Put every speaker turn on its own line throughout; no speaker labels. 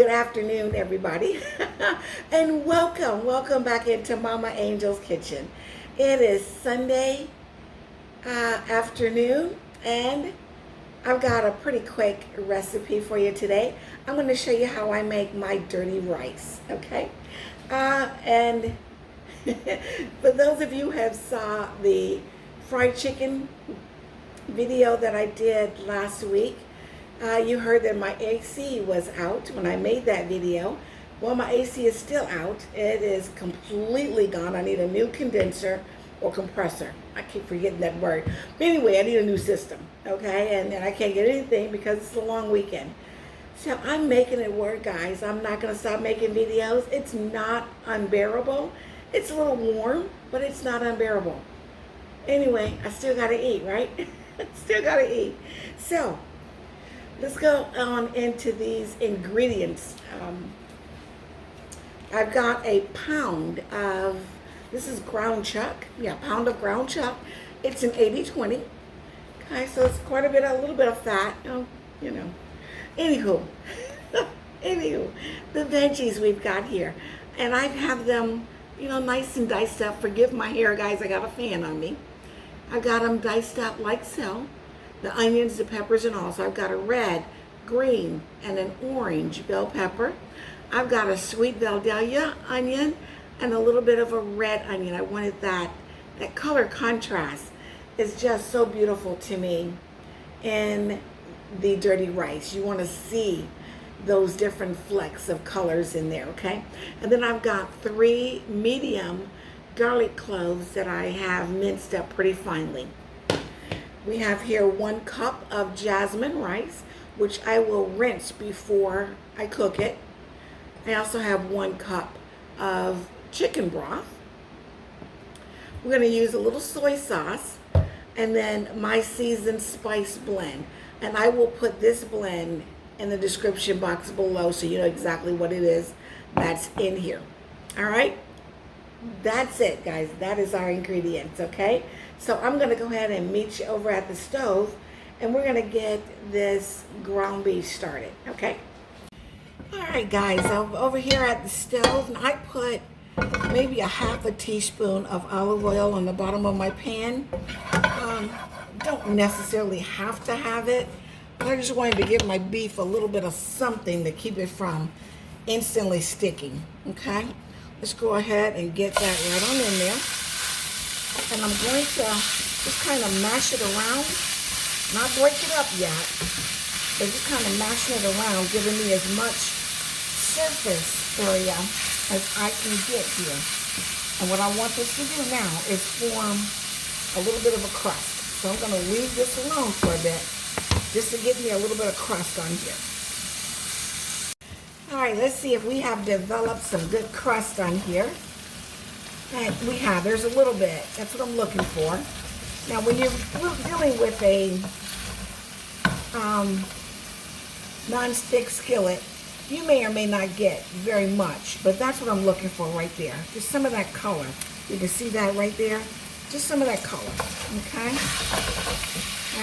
Good afternoon, everybody, and welcome back into Mama Angel's Kitchen. It is Sunday afternoon, and I've got a pretty quick recipe for you today. I'm going to show you how I make my dirty rice, okay? And for those of you who have saw the fried chicken video that I did last week, you heard that my AC was out when I made that video. Well, my AC is still out. It is completely gone. I need a new condenser or compressor. I keep forgetting that word. But anyway, I need a new system, okay? And I can't get anything because it's a long weekend. So I'm making it work, guys. I'm not going to stop making videos. It's not unbearable. It's a little warm, but it's not unbearable. Anyway, I still got to eat, right? Still got to eat. So let's go on into these ingredients. I've got a pound of, this is ground chuck. Yeah, pound of ground chuck. It's an 80-20. Okay, so it's quite a little bit of fat. Oh, you know. Anywho, the veggies we've got here. And I have them, you know, nice and diced up. Forgive my hair, guys. I got a fan on me. I got them diced up like so. The onions, the peppers, and all. So I've got a red, green, and an orange bell pepper. I've got a sweet Vidalia onion and a little bit of a red onion. I wanted that color contrast is just so beautiful to me in the dirty rice. You want to see those different flecks of colors in there, okay? And then I've got 3 medium garlic cloves that I have minced up pretty finely. We have here 1 cup of jasmine rice, which I will rinse before I cook it. I also have 1 cup of chicken broth. We're going to use a little soy sauce and then my seasoned spice blend. And I will put this blend in the description box below so you know exactly what it is that's in here. All right? That's it, guys. That is our ingredients, okay? So I'm going to go ahead and meet you over at the stove, and we're going to get this ground beef started, okay? All right, guys, over here at the stove, and I put maybe a half a teaspoon of olive oil on the bottom of my pan. Don't necessarily have to have it, but I just wanted to give my beef a little bit of something to keep it from instantly sticking, okay? Let's go ahead and get that right on in there. And I'm going to just kind of mash it around, not break it up yet, but just kind of mashing it around, giving me as much surface area as I can get here. And what I want this to do now is form a little bit of a crust. So I'm going to leave this alone for a bit, just to give me a little bit of crust on here. All right, let's see if we have developed some good crust on here. And we have, there's a little bit. That's what I'm looking for. Now, when you're dealing with a non-stick skillet, you may or may not get very much, but that's what I'm looking for right there. Just some of that color. You can see that right there. Just some of that color, okay?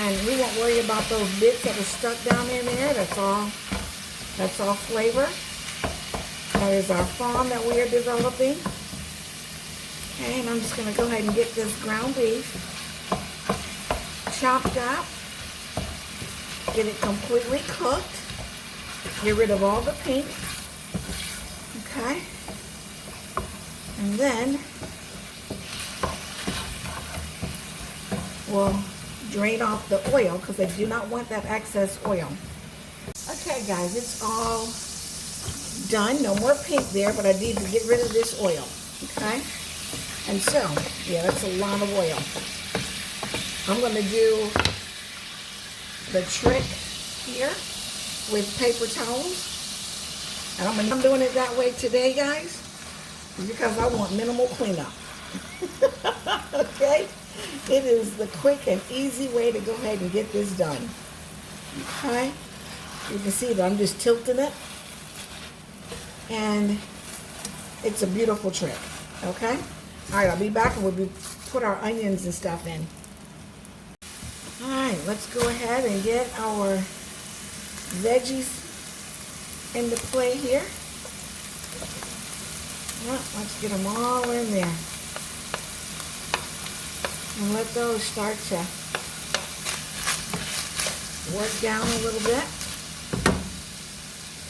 And we won't worry about those bits that are stuck down in there. That's all flavor. That is our farm that we are developing. Okay, and I'm just going to go ahead and get this ground beef chopped up. Get it completely cooked. Get rid of all the pink. Okay. And then we'll drain off the oil because I do not want that excess oil. Okay, guys, it's all done. No more pink there, but I need to get rid of this oil. Okay. And so, yeah, that's a lot of oil. I'm going to do the trick here with paper towels. And I'm doing it that way today, guys, because I want minimal cleanup. Okay? It is the quick and easy way to go ahead and get this done. Okay? You can see that I'm just tilting it. And it's a beautiful trick. Okay? All right, I'll be back and we'll put our onions and stuff in. All right, let's go ahead and get our veggies into play here. Yeah, let's get them all in there. And let those start to work down a little bit.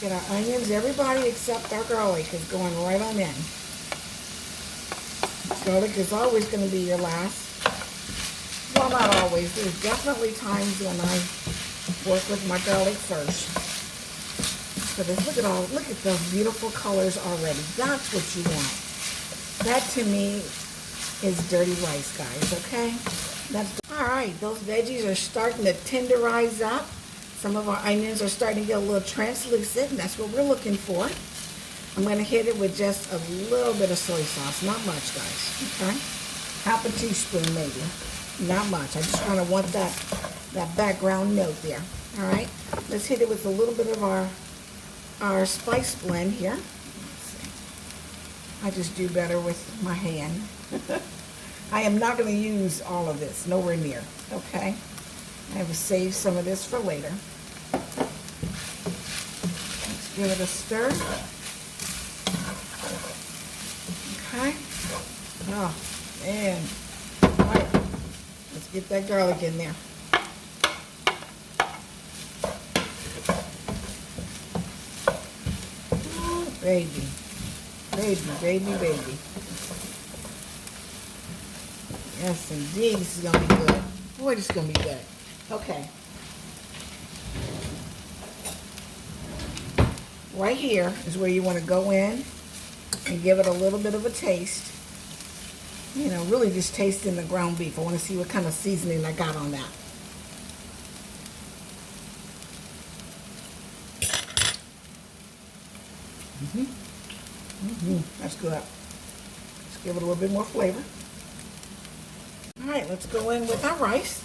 Get our onions. Everybody except our garlic is going right on in. Garlic is always going to be your last. Well, not always. There's definitely times when I work with my garlic first. So look at those beautiful colors already. That's what you want. That to me is dirty rice, guys, okay? All right, those veggies are starting to tenderize up. Some of our onions are starting to get a little translucent, and that's what we're looking for. I'm going to hit it with just a little bit of soy sauce. Not much, guys, okay? Half a teaspoon maybe. Not much. I just kind of want that background note there. All right, let's hit it with a little bit of our spice blend here. Let's see. I just do better with my hand. I am not going to use all of this, nowhere near, okay? I have to save some of this for later. Let's give it a stir. Okay. Oh, man. All right. Let's get that garlic in there. Oh, baby. Baby, baby, baby. Yes, indeed. This is going to be good. Boy, this is going to be good. Okay. Right here is where you want to go in and give it a little bit of a taste. You know, really just tasting the ground beef. I want to see what kind of seasoning I got on that. That's good. Let's give it a little bit more flavor. All right, let's go in with our rice.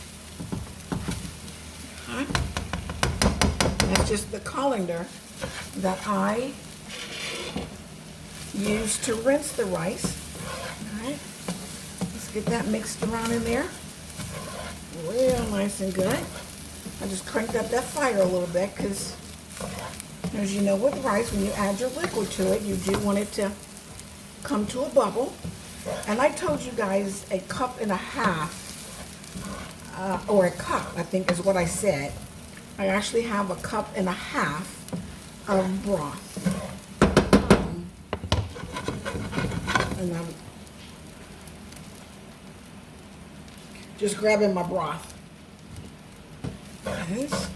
Okay. That's just the colander that I use to rinse the rice. All right, let's get that mixed around in there. Real nice and good. I just cranked up that fire a little bit because, as you know, with rice, when you add your liquid to it, you do want it to come to a bubble. And I told you guys a cup and a half, or a cup, I think is what I said. I actually have a cup and a half of broth. And I'm just grabbing my broth. Yes.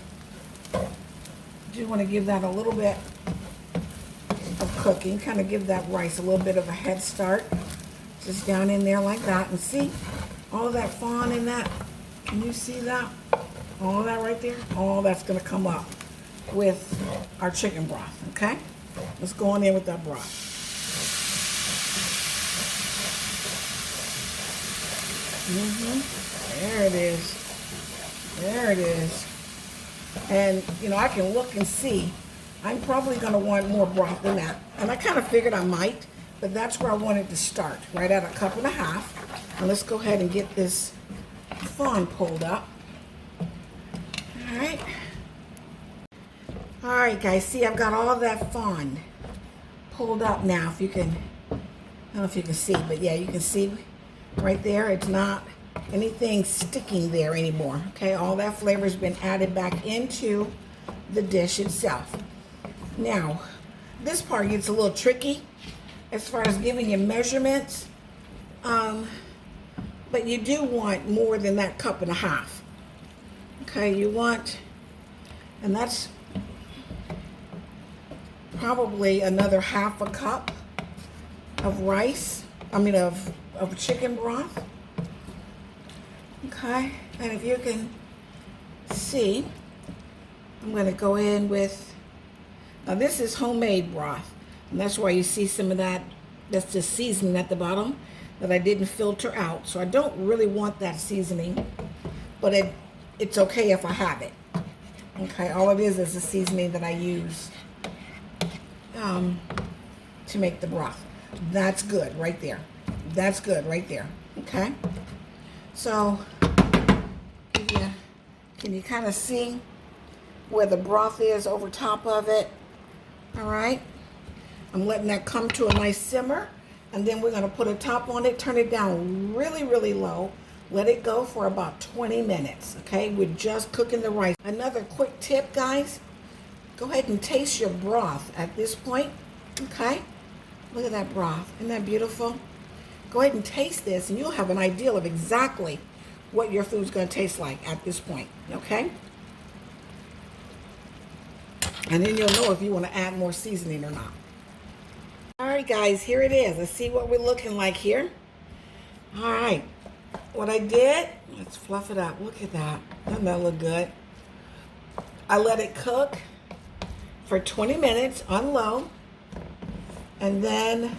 Do want to give that a little bit of cooking, kind of give that rice a little bit of a head start. Just down in there like that, and see all that fawn in that. Can you see that? All of that right there? All that's going to come up with our chicken broth, okay? Let's go on in with that broth. There it is. There it is. And, you know, I can look and see. I'm probably going to want more broth than that. And I kind of figured I might. But that's where I wanted to start, right at a cup and a half. And let's go ahead and get this fawn pulled up. All right. All right, guys. See, I've got all that fawn pulled up now. If you can, I don't know if you can see, but yeah, you can see right there. It's not anything sticking there anymore. Okay, all that flavor has been added back into the dish itself. Now, this part gets a little tricky as far as giving you measurements, but you do want more than that cup and a half. Okay, you want, and that's probably another half a cup of rice, of chicken broth. Okay, and if you can see, I'm going to go in with, now this is homemade broth. And that's why you see some of that, that's just seasoning at the bottom that I didn't filter out. So I don't really want that seasoning, but it's okay if I have it. Okay, all it is a seasoning that I use to make the broth. That's good right there. That's good right there. Okay, so can you kind of see where the broth is over top of it? All right. I'm letting that come to a nice simmer. And then we're going to put a top on it, turn it down really, really low. Let it go for about 20 minutes, okay? We're just cooking the rice. Another quick tip, guys. Go ahead and taste your broth at this point, okay? Look at that broth. Isn't that beautiful? Go ahead and taste this, and you'll have an idea of exactly what your food's going to taste like at this point, okay? And then you'll know if you want to add more seasoning or not. All right, guys, here it is. Let's see what we're looking like here. All right, what I did, let's fluff it up. Look at that. Doesn't that look good? I let it cook for 20 minutes on low, and then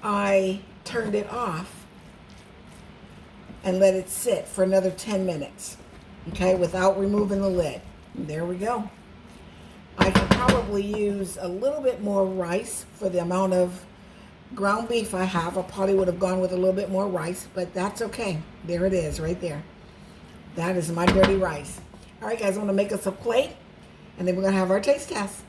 I turned it off and let it sit for another 10 minutes, okay, without removing the lid. And there we go. I could probably use a little bit more rice for the amount of ground beef I have. I probably would have gone with a little bit more rice, but that's okay. There it is right there. That is my dirty rice. All right, guys, I'm gonna make us a plate, and then we're gonna have our taste test.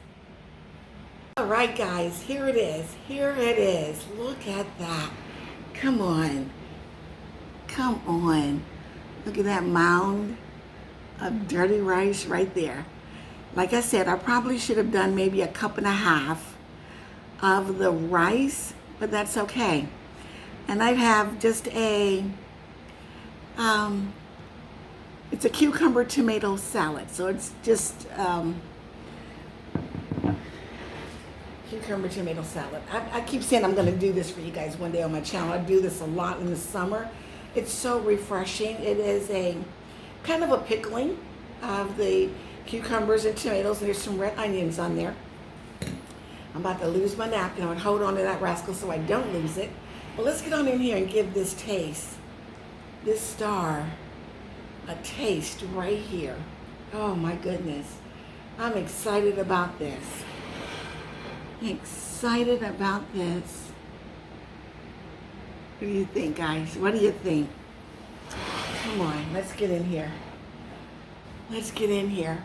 All right, guys, here it is. Here it is. Look at that. Come on. Come on. Look at that mound of dirty rice right there. Like I said, I probably should have done maybe a cup and a half of the rice, but that's okay. And I have just a, it's a cucumber tomato salad. So it's just cucumber tomato salad. I keep saying I'm going to do this for you guys one day on my channel. I do this a lot in the summer. It's so refreshing. It is a kind of a pickling of the cucumbers and tomatoes, and there's some red onions on there. I'm about to lose my napkin. I'm going to hold on to that rascal so I don't lose it. But let's get on in here and give this taste, this star, a taste right here. Oh my goodness. I'm excited about this. Excited about this. What do you think, guys? What do you think? Come on, let's get in here. Let's get in here.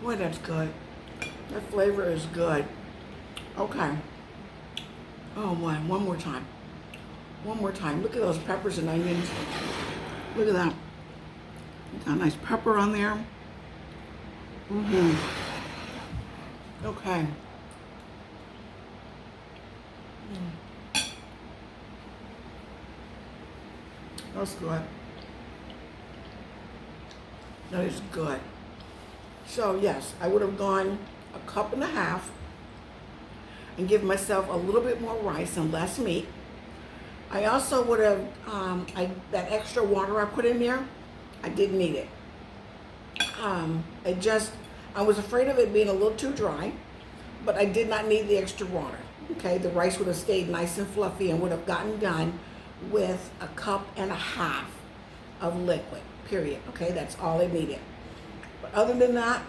Boy, that's good. That flavor is good. Okay. Oh, boy, one more time. One more time. Look at those peppers and onions. Look at that. Got a nice pepper on there. Okay. That's good. That is good. So yes, I would have gone a cup and a half and give myself a little bit more rice and less meat. I also would have, that extra water I put in there, I didn't need it. I was afraid of it being a little too dry, but I did not need the extra water. Okay, the rice would have stayed nice and fluffy and would have gotten done with a cup and a half of liquid, period. Okay, that's all it needed. But other than that,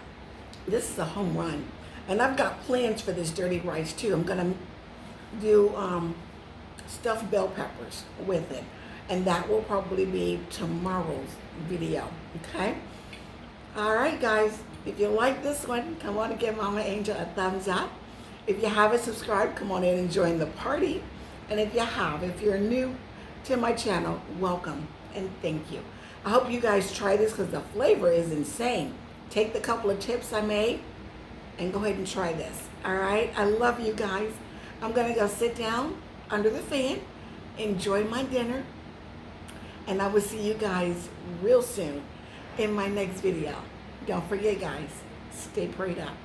this is a home run. And I've got plans for this dirty rice too. I'm gonna do stuffed bell peppers with it. And that will probably be tomorrow's video, okay? All right, guys, if you like this one, come on and give Mama Angel a thumbs up. If you haven't subscribed, come on in and join the party. And if you're new to my channel, welcome and thank you. I hope you guys try this because the flavor is insane. Take the couple of tips I made and go ahead and try this. All right, I love you guys. I'm gonna go sit down under the fan, enjoy my dinner, and I will see you guys real soon in my next video. Don't forget, guys, stay prayed up.